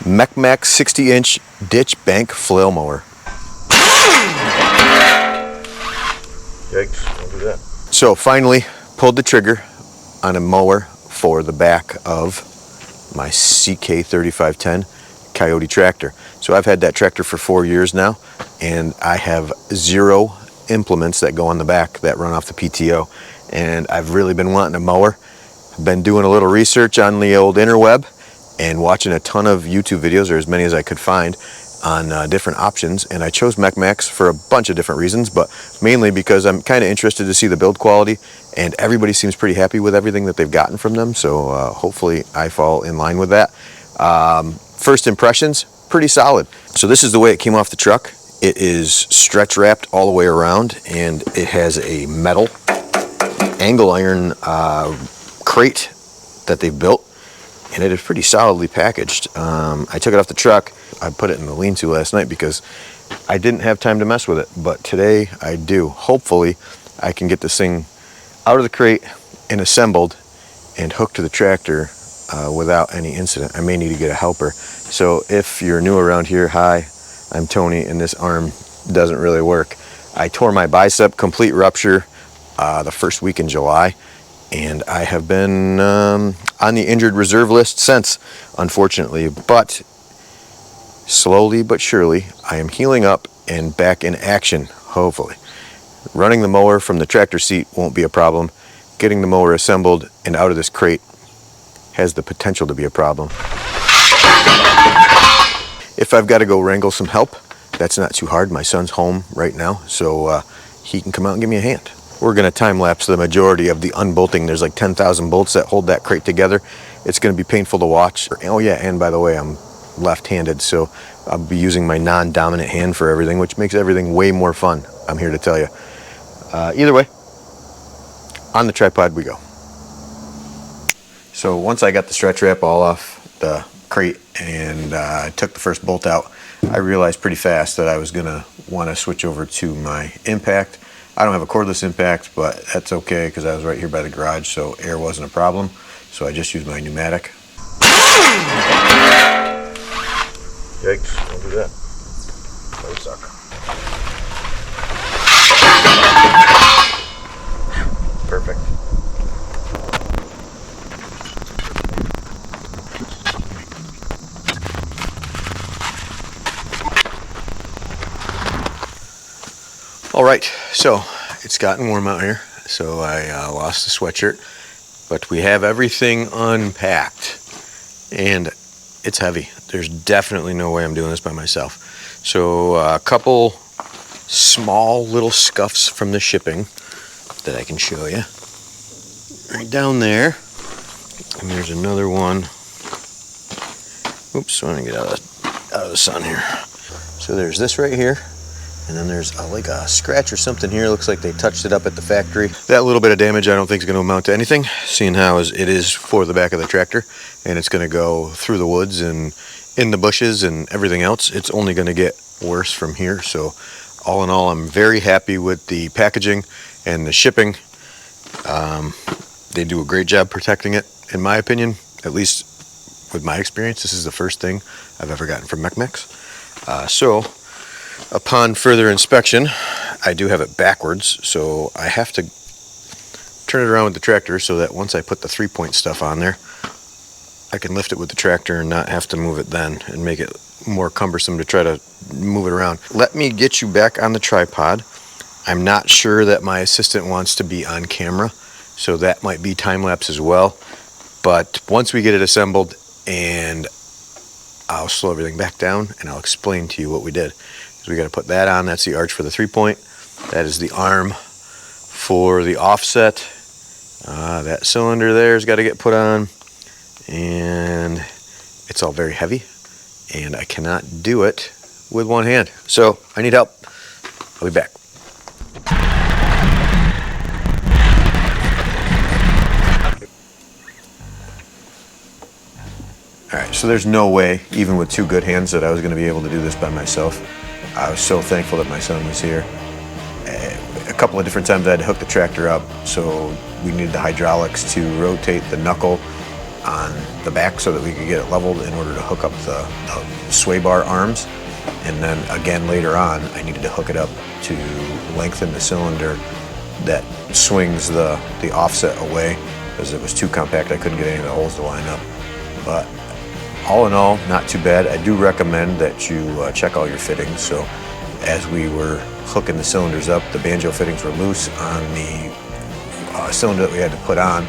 MechMaxx 60-inch ditch bank flail mower. Yikes, don't do that. So finally pulled the trigger on a mower for the back of my CK-3510 Kioti tractor. So I've had that tractor for 4 years now, and I have 0 implements that go on the back that run off the PTO. And I've really been wanting a mower. I've been doing a little research on the old interweb and watching a ton of YouTube videos, or as many as I could find, on different options. And I chose MechMaxx for a bunch of different reasons, but mainly because I'm kind of interested to see the build quality, and everybody seems pretty happy with everything that they've gotten from them. So hopefully I fall in line with that. First impressions, pretty solid. So this is the way it came off the truck. It is stretch wrapped all the way around, and it has a metal angle iron crate that they've built, and it is pretty solidly packaged. I took it off the truck. I put it in the lean-to last night because I didn't have time to mess with it, but today I do. Hopefully I can get this thing out of the crate and assembled and hooked to the tractor without any incident. I may need to get a helper. So if you're new around here, hi, I'm Tony, and this arm doesn't really work. I tore my bicep, complete rupture, the first week in July, and I have been on the injured reserve list since, unfortunately. But slowly but surely, I am healing up and back in action, hopefully. Running the mower from the tractor seat won't be a problem. Getting the mower assembled and out of this crate has the potential to be a problem. If I've got to go wrangle some help, that's not too hard. My son's home right now, so he can come out and give me a hand. We're going to time-lapse the majority of the unbolting. There's like 10,000 bolts that hold that crate together. It's going to be painful to watch. Oh yeah, and by the way, I'm left-handed, so I'll be using my non-dominant hand for everything, which makes everything way more fun, I'm here to tell you. Either way, on the tripod we go. So once I got the stretch wrap all off the crate and I took the first bolt out, I realized pretty fast that I was going to want to switch over to my impact. I don't have a cordless impact, but that's okay because I was right here by the garage, so air wasn't a problem. So I just used my pneumatic. Yikes, don't do that. That would suck. Perfect. All right, so it's gotten warm out here, so I lost the sweatshirt, but we have everything unpacked, and it's heavy. There's definitely no way I'm doing this by myself. So a couple small little scuffs from the shipping that I can show you. Right down there, and there's another one. Oops, I want to get out of the sun here. So there's this right here. And then there's like a scratch or something here. Looks like they touched it up at the factory. That little bit of damage I don't think is going to amount to anything, seeing how it is for the back of the tractor, and it's going to go through the woods and in the bushes and everything else. It's only going to get worse from here. So all in all, I'm very happy with the packaging and the shipping. They do a great job protecting it, in my opinion. At least with my experience, this is the first thing I've ever gotten from MechMaxx. So upon further inspection, I do have it backwards, so I have to turn it around with the tractor so that once I put the 3-point stuff on there, I can lift it with the tractor and not have to move it then and make it more cumbersome to try to move it around. Let me get you back on the tripod. I'm not sure that my assistant wants to be on camera, so that might be time-lapse as well. But once we get it assembled, and I'll slow everything back down and I'll explain to you what we did. So we got to put that on. That's the arch for the 3-point. That is the arm for the offset. That cylinder there's got to get put on, and it's all very heavy, and I cannot do it with one hand. So I need help. I'll be back. All right, so there's no way, even with 2 good hands, that I was going to be able to do this by myself. I was so thankful that my son was here. A couple of different times I had to hook the tractor up, so we needed the hydraulics to rotate the knuckle on the back so that we could get it leveled in order to hook up the sway bar arms. And then again later on, I needed to hook it up to lengthen the cylinder that swings the offset away, because it was too compact. I couldn't get any of the holes to line up. But all in all, not too bad. I do recommend that you check all your fittings. So as we were hooking the cylinders up, the banjo fittings were loose on the cylinder that we had to put on,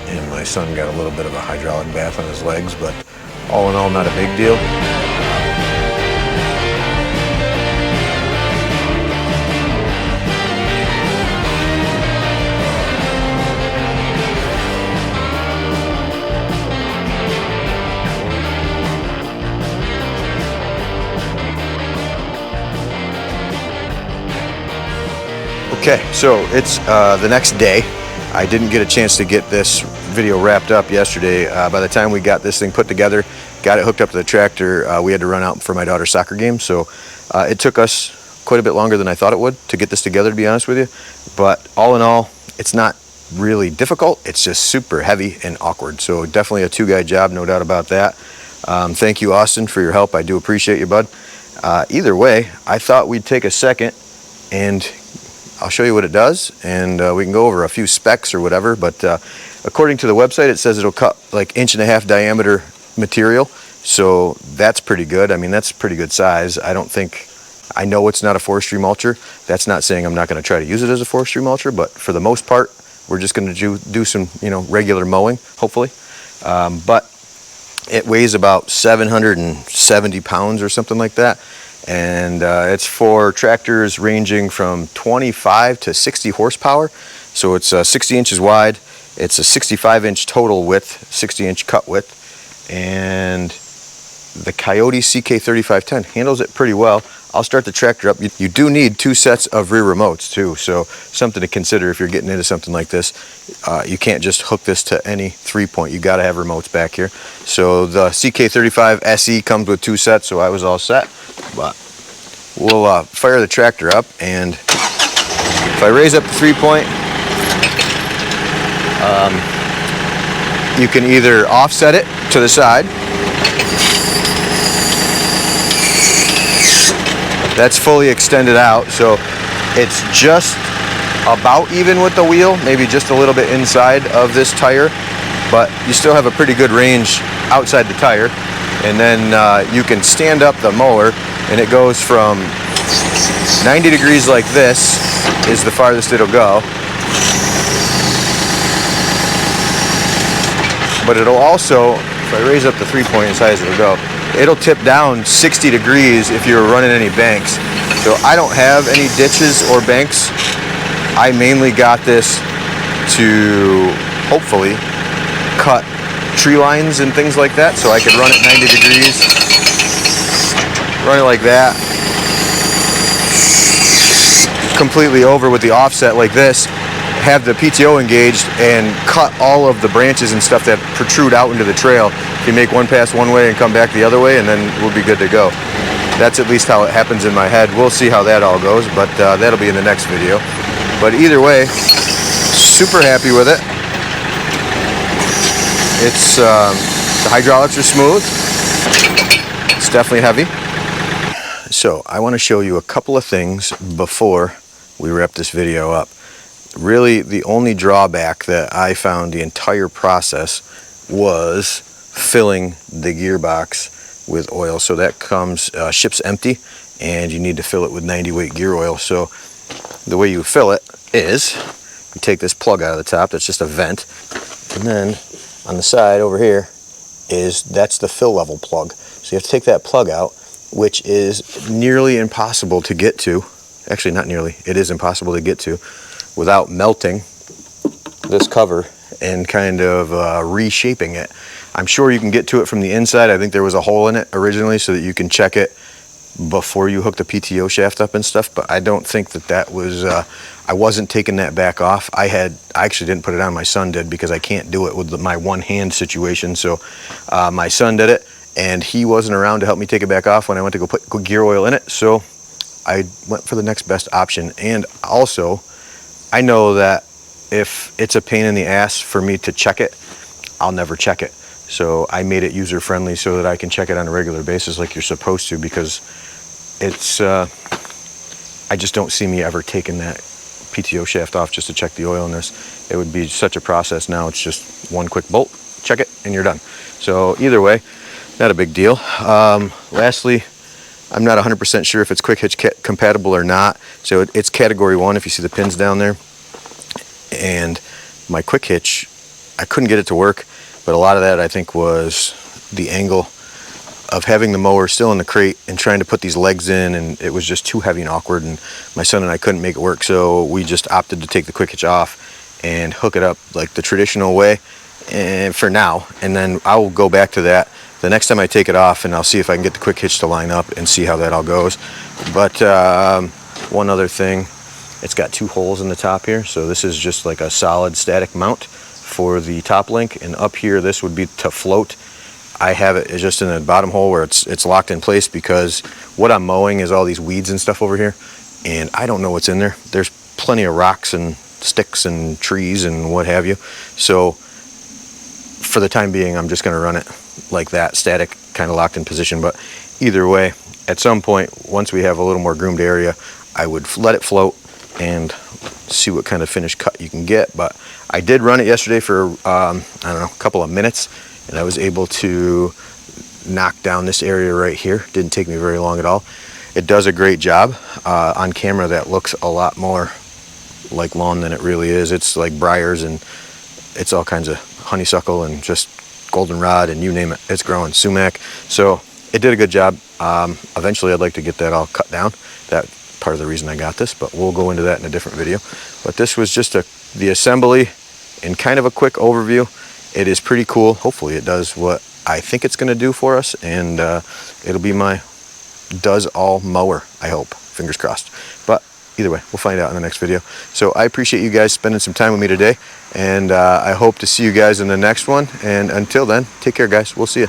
and my son got a little bit of a hydraulic bath on his legs, but all in all, not a big deal. Okay, so it's the next day. I didn't get a chance to get this video wrapped up yesterday. By the time we got this thing put together, got it hooked up to the tractor, we had to run out for my daughter's soccer game. So it took us quite a bit longer than I thought it would to get this together, to be honest with you. But all in all, it's not really difficult. It's just super heavy and awkward. So definitely a two-guy job, no doubt about that. Thank you, Austin, for your help. I do appreciate you, bud. Either way, I thought we'd take a second and I'll show you what it does, and we can go over a few specs or whatever, but according to the website, it says it'll cut like 1.5 inch diameter material, so that's pretty good. I mean, that's pretty good size. I know it's not a forestry mulcher. That's not saying I'm not going to try to use it as a forestry mulcher, but for the most part, we're just going to do some, regular mowing, hopefully. But it weighs about 770 pounds or something like that. And it's for tractors ranging from 25 to 60 horsepower. So it's 60 inches wide. It's a 65-inch total width, 60-inch cut width. And the Kioti CK-3510 handles it pretty well. I'll start the tractor up. You do need 2 sets of rear remotes too, so something to consider if you're getting into something like this. You can't just hook this to any 3-point. You got to have remotes back here. So the CK-35 SE comes with 2 sets, so I was all set. But we'll fire the tractor up, and if I raise up the 3-point, you can either offset it to the side. That's fully extended out, so it's just about even with the wheel, maybe just a little bit inside of this tire, but you still have a pretty good range outside the tire. And then you can stand up the mower, and it goes from 90 degrees like this is the farthest it'll go. But it'll also, if I raise up the 3-point as high as it'll go, it'll tip down 60 degrees if you're running any banks. So I don't have any ditches or banks. I mainly got this to hopefully cut tree lines and things like that, so I could run it 90 degrees, run it like that, completely over with the offset like this, have the PTO engaged, and cut all of the branches and stuff that protrude out into the trail. You make one pass one way and come back the other way, and then we'll be good to go. That's at least how it happens in my head. We'll see how that all goes, but that'll be in the next video. But either way, super happy with it. It's the hydraulics are smooth. It's definitely heavy. So I want to show you a couple of things before we wrap this video up. Really, the only drawback that I found the entire process was filling the gearbox with oil. So that comes ships empty, and you need to fill it with 90 weight gear oil. So the way you fill it is you take this plug out of the top. That's just a vent, and then on the side over here that's the fill level plug. So you have to take that plug out, which is nearly impossible to get to. Actually, not nearly, it is impossible to get to without melting this cover and kind of reshaping it. I'm sure you can get to it from the inside. I think there was a hole in it originally so that you can check it before you hook the PTO shaft up and stuff, but I don't think that was, I wasn't taking that back off. I actually didn't put it on, my son did, because I can't do it with my one hand situation. So my son did it, and he wasn't around to help me take it back off when I went to go put gear oil in it. So I went for the next best option. And also, I know that if it's a pain in the ass for me to check it, I'll never check it. So I made it user friendly so that I can check it on a regular basis like you're supposed to, because it's I just don't see me ever taking that PTO shaft off just to check the oil in this. It would be such a process. Now it's just one quick bolt, check it, and you're done. So either way, not a big deal. Lastly, I'm not 100% sure if it's quick hitch compatible or not. So it's category 1 if you see the pins down there. And my quick hitch, I couldn't get it to work, but a lot of that I think was the angle of having the mower still in the crate and trying to put these legs in, and it was just too heavy and awkward, and my son and I couldn't make it work, so we just opted to take the quick hitch off and hook it up like the traditional way, and for now, and then I will go back to that the next time I take it off, and I'll see if I can get the quick hitch to line up and see how that all goes. But one other thing, it's got 2 holes in the top here, so this is just like a solid static mount for the top link, and up here this would be to float. I have it just in the bottom hole where it's locked in place, because what I'm mowing is all these weeds and stuff over here, and I don't know what's in there. There's plenty of rocks and sticks and trees and what have you. So for the time being, I'm just going to run it like that, static, kind of locked in position. But either way, at some point, once we have a little more groomed area, I would let it float and see what kind of finished cut you can get. But I did run it yesterday for I don't know, a couple of minutes, and I was able to knock down this area right here. Didn't take me very long at all. It does a great job. On camera that looks a lot more like lawn than it really is. It's like briars, and it's all kinds of honeysuckle and just goldenrod and you name it, it's growing, sumac. So it did a good job. Eventually I'd like to get that all cut down. That's part of the reason I got this, but we'll go into that in a different video. But this was just the assembly and kind of a quick overview. It is pretty cool. Hopefully it does what I think it's going to do for us, and it'll be my does all mower, I hope. Fingers crossed. But either way, we'll find out in the next video. So I appreciate you guys spending some time with me today, and I hope to see you guys in the next one. And until then, take care, guys. We'll see you.